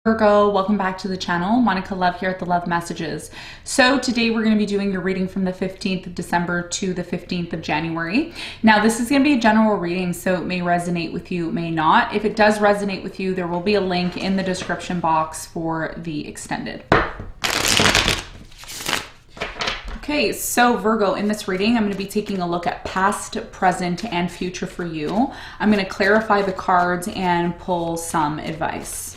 Virgo, welcome back to the channel. Monica Love here at the Love Messages. So today we're going to be doing your reading from the 15th of December to the 15th of January. Now this is going to be a general reading, so it may resonate with you, it may not. If it does resonate with you, there will be a link in the description box for the extended. Okay, so Virgo, in this reading, I'm going to be taking a look at past, present, and future for you. I'm going to clarify the cards and pull some advice.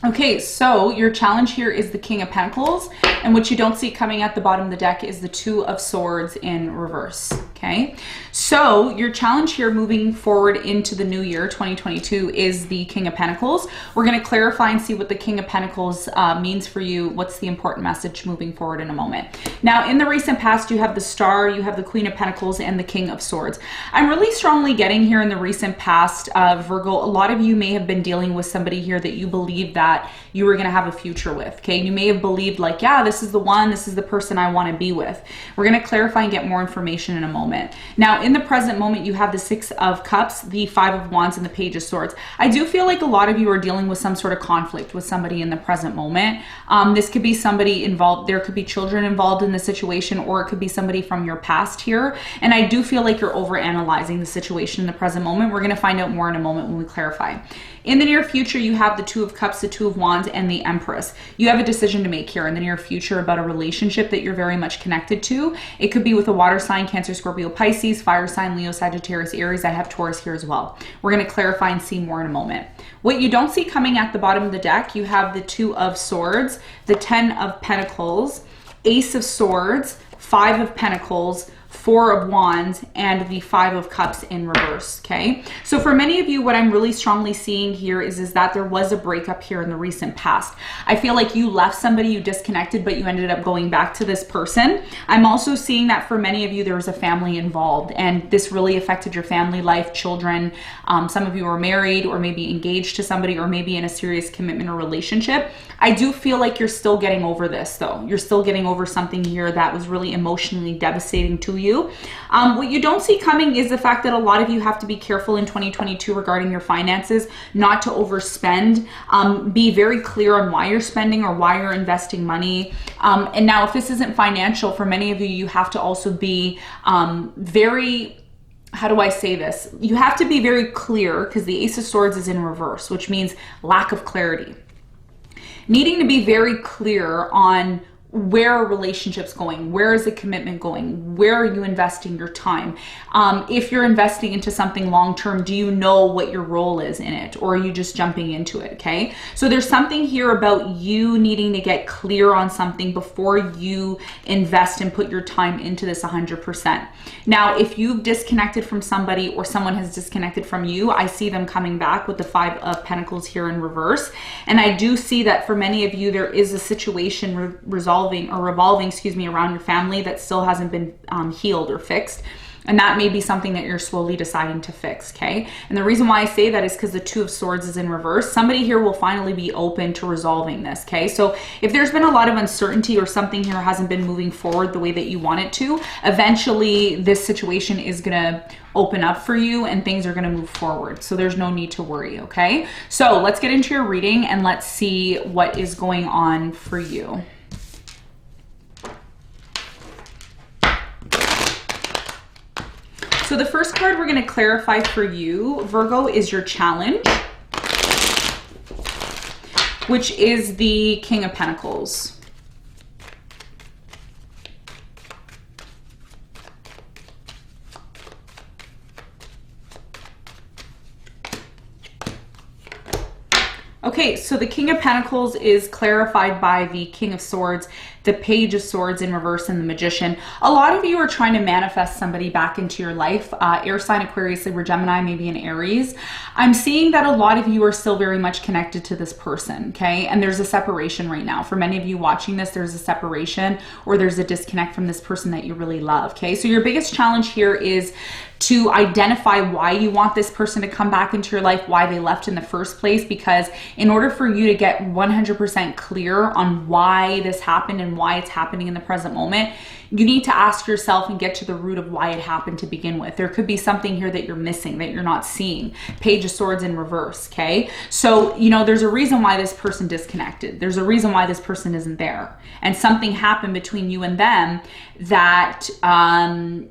Okay, so your challenge here is the King of Pentacles, and what you don't see coming at the bottom of the deck is the Two of Swords in reverse, okay? So your challenge here moving forward into the new year, 2022, is the King of Pentacles. We're going to clarify and see what the King of Pentacles means for you. What's the important message moving forward in a moment. Now, in the recent past, you have the Star, you have the Queen of Pentacles, and the King of Swords. I'm really strongly getting here in the recent past, Virgo, a lot of you may have been dealing with somebody here that you believe that you were going to have a future with, okay? You may have believed like, yeah, this is the one, this is the person I want to be with. We're going to clarify and get more information in a moment. Now, in the present moment, you have the Six of Cups, the Five of Wands, and the Page of Swords. I do feel like a lot of you are dealing with some sort of conflict with somebody in the present moment. This could be somebody involved, there could be children involved in the situation, or it could be somebody from your past here. And I do feel like you're overanalyzing the situation in the present moment. We're going to find out more in a moment when we clarify. In the near future, you have the Two of Cups, the Two of Wands, and the Empress. You have a decision to make here in the near future about a relationship that you're very much connected to. It could be with a water sign, Cancer, Scorpio, Pisces, fire sign, Leo, Sagittarius, Aries. I have Taurus here as well. We're going to clarify and see more in a moment. What you don't see coming at the bottom of the deck, you have the Two of Swords, the Ten of Pentacles, Ace of Swords, Five of Pentacles, Four of Wands, and the Five of Cups in reverse, okay? So for many of you, what I'm really strongly seeing here is that there was a breakup here in the recent past. I feel like you left somebody, you disconnected, but you ended up going back to this person. I'm also seeing that for many of you, there was a family involved, and this really affected your family life, children. Some of you are married or maybe engaged to somebody or maybe in a serious commitment or relationship. I do feel like you're still getting over this though. You're still getting over something here that was really emotionally devastating to you. What you don't see coming is the fact that a lot of you have to be careful in 2022 regarding your finances, not to overspend. Be very clear on why you're spending or why you're investing money. And now if this isn't financial, for many of you, you have to also be very, how do I say this? You have to be very clear because the Ace of Swords is in reverse, which means lack of clarity. Needing to be very clear on where are relationships going? Where is the commitment going? Where are you investing your time? If you're investing into something long-term, do you know what your role is in it? Or are you just jumping into it, okay? So there's something here about you needing to get clear on something before you invest and put your time into this 100%. Now, if you've disconnected from somebody or someone has disconnected from you, I see them coming back with the Five of Pentacles here in reverse. And I do see that for many of you, there is a situation revolving around your family that still hasn't been healed or fixed. And that may be something that you're slowly deciding to fix, okay? And the reason why I say that is because the Two of Swords is in reverse. Somebody here will finally be open to resolving this, okay? So if there's been a lot of uncertainty or something here hasn't been moving forward the way that you want it to, eventually this situation is gonna open up for you and things are gonna move forward. So there's no need to worry, okay? So let's get into your reading and let's see what is going on for you. So the first card we're going to clarify for you, Virgo, is your challenge, which is the King of Pentacles. Okay, so the King of Pentacles is clarified by the King of Swords, the Page of Swords in reverse, and the Magician. A lot of you are trying to manifest somebody back into your life. Air sign, Aquarius, Libra, Gemini, maybe an Aries. I'm seeing that a lot of you are still very much connected to this person, okay? And there's a separation right now. For many of you watching this, there's a separation or there's a disconnect from this person that you really love, okay? So your biggest challenge here is to identify why you want this person to come back into your life, why they left in the first place, because in order for you to get 100% clear on why this happened and why it's happening in the present moment, you need to ask yourself and get to the root of why it happened to begin with. There could be something here that you're missing, that you're not seeing. Page of Swords in reverse, okay? So, you know, there's a reason why this person disconnected. There's a reason why this person isn't there. And something happened between you and them that,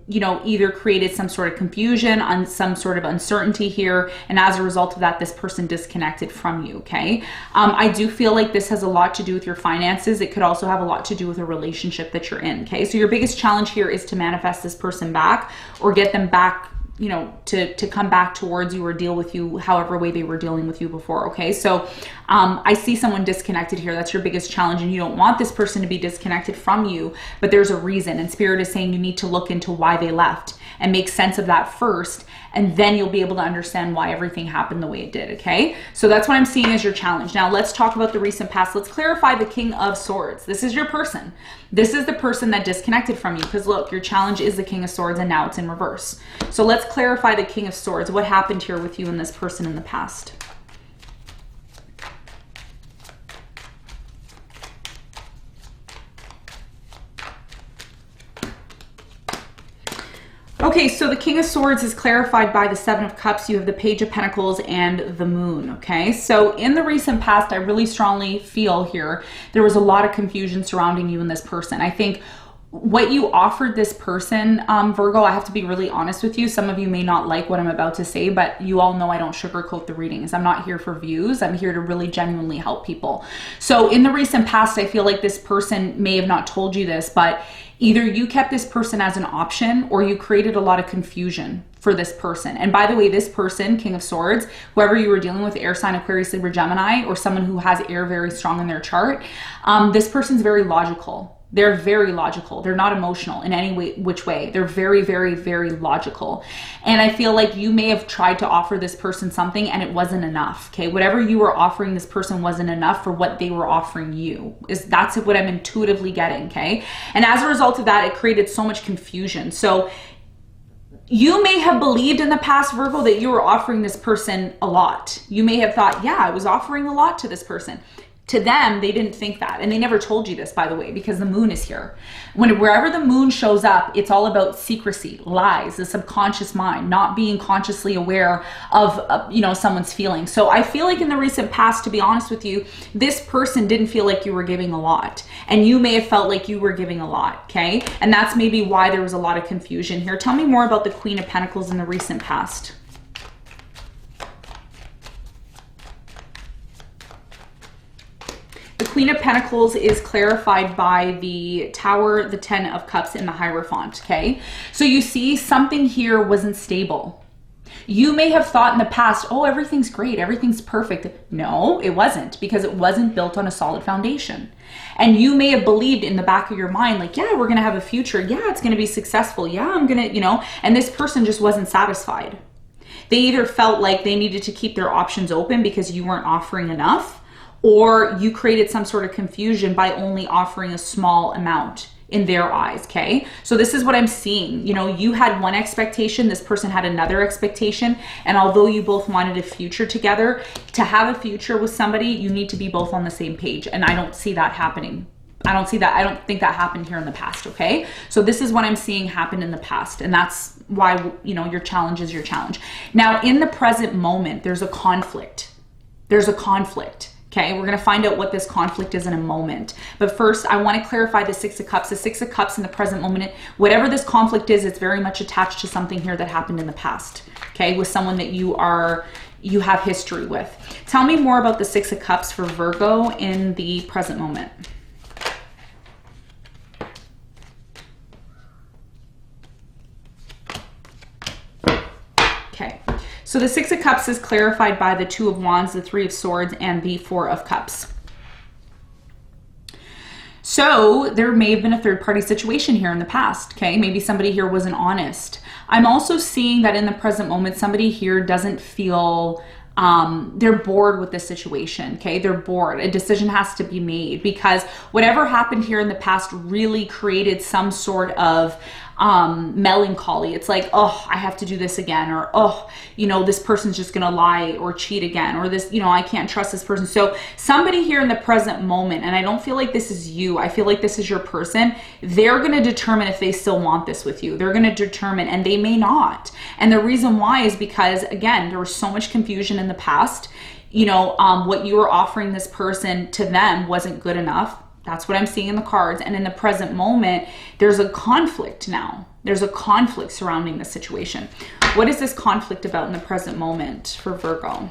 you know, either created some sort of confusion, on some sort of uncertainty here. And as a result of that, this person disconnected from you, okay? I do feel like this has a lot to do with your finances. It could also have a lot to do with a relationship that you're in, okay? So your biggest challenge here is to manifest this person back, or get them back, you know, to come back towards you or deal with you however way they were dealing with you before, okay? So I see someone disconnected here. That's your biggest challenge, and you don't want this person to be disconnected from you, but there's a reason, and Spirit is saying you need to look into why they left and make sense of that first, and then you'll be able to understand why everything happened the way it did, okay? So that's what I'm seeing as your challenge. Now let's talk about the recent past. Let's clarify the King of Swords. This is your person. This is the person that disconnected from you, because look, your challenge is the King of Swords, and now it's in reverse. So let's clarify the King of Swords. What happened here with you and this person in the past? Okay, so the King of Swords is clarified by the Seven of Cups. You have the Page of Pentacles and the Moon, okay? So in the recent past, I really strongly feel here there was a lot of confusion surrounding you and this person. I think what you offered this person, Virgo, I have to be really honest with you. Some of you may not like what I'm about to say, but you all know I don't sugarcoat the readings. I'm not here for views. I'm here to really genuinely help people. So in the recent past, I feel like this person may have not told you this, but either you kept this person as an option, or you created a lot of confusion for this person. And by the way, this person, King of Swords, whoever you were dealing with, air sign, Aquarius, Libra, Gemini, or someone who has air very strong in their chart, this person's very logical. They're very logical. They're not emotional in any way, which way. They're very, very, very logical. And I feel like you may have tried to offer this person something and it wasn't enough, okay? Whatever you were offering this person wasn't enough for what they were offering you. That's what I'm intuitively getting, okay? And as a result of that, it created so much confusion. So you may have believed in the past, Virgo, that you were offering this person a lot. You may have thought, yeah, I was offering a lot to this person. To them, they didn't think that. And they never told you this, by the way, because the moon is here. Wherever the moon shows up, it's all about secrecy, lies, the subconscious mind, not being consciously aware of, you know, someone's feelings. So I feel like in the recent past, to be honest with you, this person didn't feel like you were giving a lot. And you may have felt like you were giving a lot, okay? And that's maybe why there was a lot of confusion here. Tell me more about the Queen of Pentacles in the recent past. The Queen of Pentacles is clarified by the Tower, the Ten of Cups, and the Hierophant, okay? So you see something here wasn't stable. You may have thought in the past, oh, everything's great, everything's perfect. No, it wasn't, because it wasn't built on a solid foundation. And you may have believed in the back of your mind, like, yeah, we're gonna have a future. Yeah, it's gonna be successful. Yeah, I'm gonna, you know, and this person just wasn't satisfied. They either felt like they needed to keep their options open because you weren't offering enough, or you created some sort of confusion by only offering a small amount in their eyes, okay? So this is what I'm seeing. You know, you had one expectation, this person had another expectation, and although you both wanted a future together, to have a future with somebody, you need to be both on the same page, and I don't see that happening. I don't see that. I don't think that happened here in the past, okay? So this is what I'm seeing happen in the past, and that's why, you know, your challenge is your challenge. Now, in the present moment, there's a conflict. There's a conflict. Okay, we're going to find out what this conflict is in a moment. But first, I want to clarify the Six of Cups. The Six of Cups in the present moment, whatever this conflict is, it's very much attached to something here that happened in the past. Okay, with someone that you have history with. Tell me more about the Six of Cups for Virgo in the present moment. Okay. So the Six of Cups is clarified by the Two of Wands, the Three of Swords, and the Four of Cups. So there may have been a third-party situation here in the past, okay? Maybe somebody here wasn't honest. I'm also seeing that in the present moment, somebody here doesn't feel, they're bored with this situation, okay? They're bored. A decision has to be made because whatever happened here in the past really created some sort of melancholy. It's like, oh, I have to do this again, or, oh, you know, this person's just gonna lie or cheat again, or this, you know, I can't trust this person. So somebody here in the present moment, and I don't feel like this is you, I feel like this is your person, they're gonna determine if they still want this with you. They're gonna determine, and they may not. And the reason why is because, again, there was so much confusion in the past. You know, what you were offering this person to them wasn't good enough. That's what I'm seeing in the cards. And in the present moment, there's a conflict now. There's a conflict surrounding the situation. What is this conflict about in the present moment for Virgo?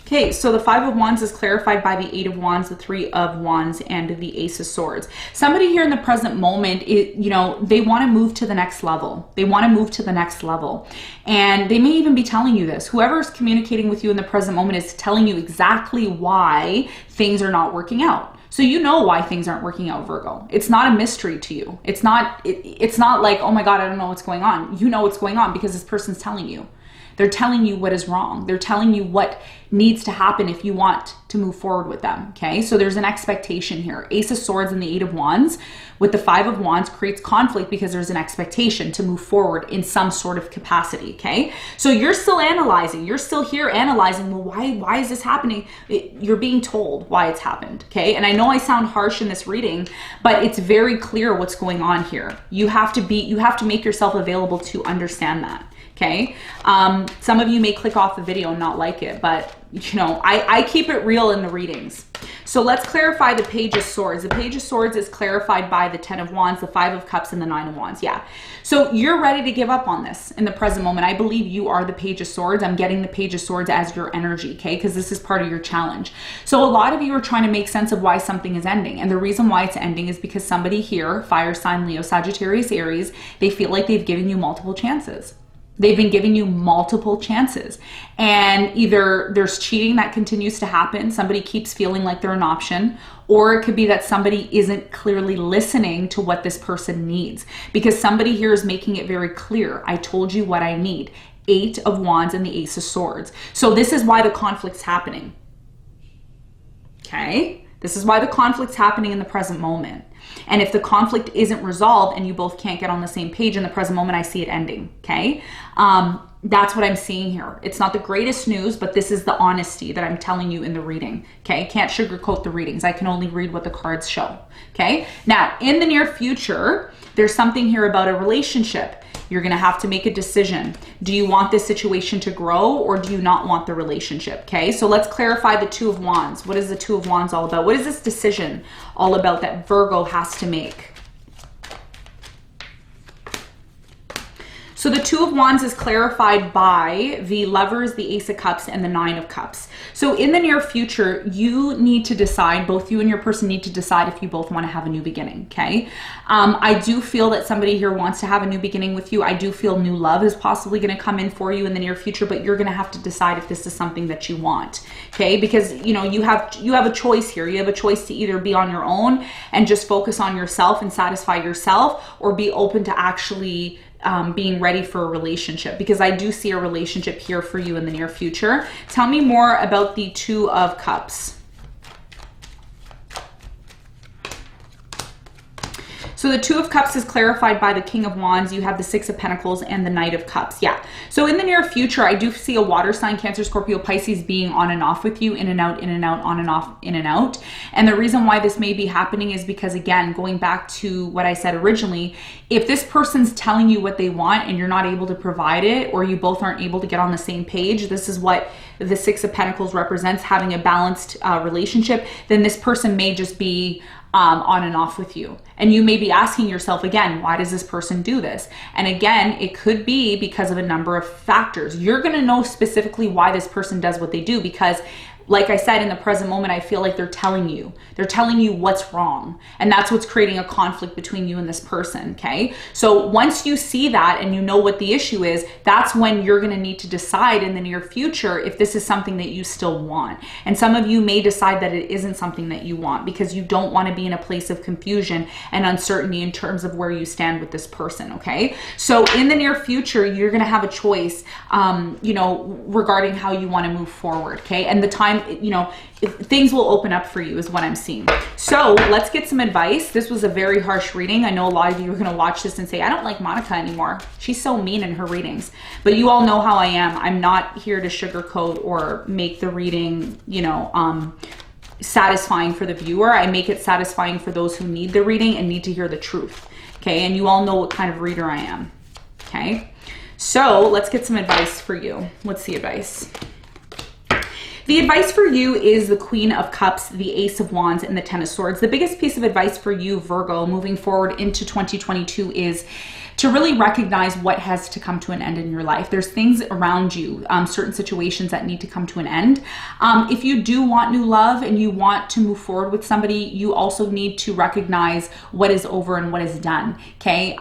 Okay, so the Five of Wands is clarified by the Eight of Wands, the Three of Wands, and the Ace of Swords. Somebody here in the present moment, you know, they want to move to the next level. They want to move to the next level. And they may even be telling you this. Whoever's communicating with you in the present moment is telling you exactly why things are not working out. So you know why things aren't working out, Virgo. It's not a mystery to you. It's not like, oh my God, I don't know what's going on. You know what's going on because this person's telling you. They're telling you what is wrong. They're telling you what needs to happen if you want to move forward with them, okay? So there's an expectation here. Ace of Swords and the Eight of Wands with the Five of Wands creates conflict because there's an expectation to move forward in some sort of capacity, okay? So you're still analyzing. You're still here analyzing, well, why is this happening? You're being told why it's happened, okay? And I know I sound harsh in this reading, but it's very clear what's going on here. You have to make yourself available to understand that. Okay. Some of you may click off the video and not like it, but you know, I keep it real in the readings. So let's clarify the Page of Swords. The Page of Swords is clarified by the Ten of Wands, the Five of Cups, and the Nine of Wands. Yeah. So you're ready to give up on this in the present moment. I believe you are the Page of Swords. I'm getting the Page of Swords as your energy, okay? Because this is part of your challenge. So a lot of you are trying to make sense of why something is ending. And the reason why it's ending is because somebody here, fire sign, Leo, Sagittarius, Aries, they feel like they've given you multiple chances. They've been giving you multiple chances, and either there's cheating that continues to happen. Somebody keeps feeling like they're an option, or it could be that somebody isn't clearly listening to what this person needs, because somebody here is making it very clear. I told you what I need. Eight of Wands and the Ace of Swords. So this is why the conflict's happening. Okay? This is why the conflict's happening in the present moment. And if the conflict isn't resolved and you both can't get on the same page in the present moment, I see it ending, okay? That's what I'm seeing here. It's not the greatest news, but this is the honesty that I'm telling you in the reading, okay? Can't sugarcoat the readings. I can only read what the cards show, okay? Now, in the near future, there's something here about a relationship. You're going to have to make a decision. Do you want this situation to grow, or do you not want the relationship? Okay, so let's clarify the Two of Wands. What is the Two of Wands all about? What is this decision all about that Virgo has to make? So the Two of Wands is clarified by the Lovers, the Ace of Cups, and the Nine of Cups. So in the near future, you need to decide, both you and your person need to decide if you both want to have a new beginning, okay? I do feel that somebody here wants to have a new beginning with you. I do feel new love is possibly going to come in for you in the near future, but you're going to have to decide if this is something that you want, okay? Because, you know, you have a choice here. You have a choice to either be on your own and just focus on yourself and satisfy yourself, or be open to actually being ready for a relationship, because I do see a relationship here for you in the near future. Tell me more about the Two of Cups. So the Two of Cups is clarified by the King of Wands. You have the Six of Pentacles and the Knight of Cups. Yeah. So in the near future, I do see a water sign, Cancer, Scorpio, Pisces, being on and off with you, in and out, on and off, in and out. And the reason why this may be happening is because, again, going back to what I said originally, if this person's telling you what they want and you're not able to provide it, or you both aren't able to get on the same page, this is what the Six of Pentacles represents, having a balanced relationship, then this person may just be on and off with you. And you may be asking yourself again, why does this person do this? And again, it could be because of a number of factors. You're going to know specifically why this person does what they do, because like I said, in the present moment, I feel like they're telling you what's wrong. And that's what's creating a conflict between you and this person, okay? So once you see that and you know what the issue is, that's when you're gonna need to decide in the near future if this is something that you still want. And some of you may decide that it isn't something that you want, because you don't wanna be in a place of confusion and uncertainty in terms of where you stand with this person, okay? So in the near future, you're gonna have a choice, you know, regarding how you wanna move forward, okay? And the time you know, things will open up for you is what I'm seeing. So let's get some advice. This was a very harsh reading. I know a lot of you are going to watch this and say, I don't like Monica anymore. She's so mean in her readings. But you all know how I am. I'm not here to sugarcoat or make the reading, you know, satisfying for the viewer. I make it satisfying for those who need the reading and need to hear the truth. Okay, and you all know what kind of reader I am. Okay, so let's get some advice for you. What's the advice? The advice for you is the Queen of Cups, the Ace of Wands, and the Ten of Swords. The biggest piece of advice for you, Virgo, moving forward into 2022 is to really recognize what has to come to an end in your life. There's things around you, certain situations that need to come to an end. If you do want new love and you want to move forward with somebody, you also need to recognize what is over and what is done, okay?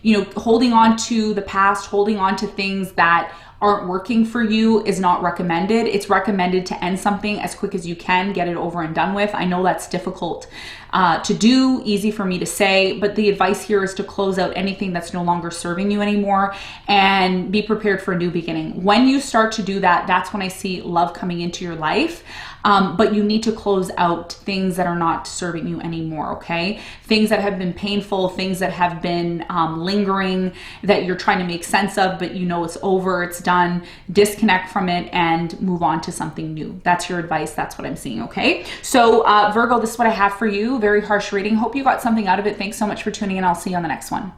You know, holding on to the past, holding on to things that aren't working for you is not recommended. It's recommended to end something as quick as you can, get it over and done with. I know that's difficult to do, easy for me to say, but the advice here is to close out anything that's no longer serving you anymore and be prepared for a new beginning. When you start to do that, that's when I see love coming into your life. But you need to close out things that are not serving you anymore, okay? Things that have been painful, things that have been lingering, that you're trying to make sense of, but you know it's over, it's done. Disconnect from it and move on to something new. That's your advice. That's what I'm seeing, okay? So Virgo, this is what I have for you. Very harsh reading. Hope you got something out of it. Thanks so much for tuning in. I'll see you on the next one.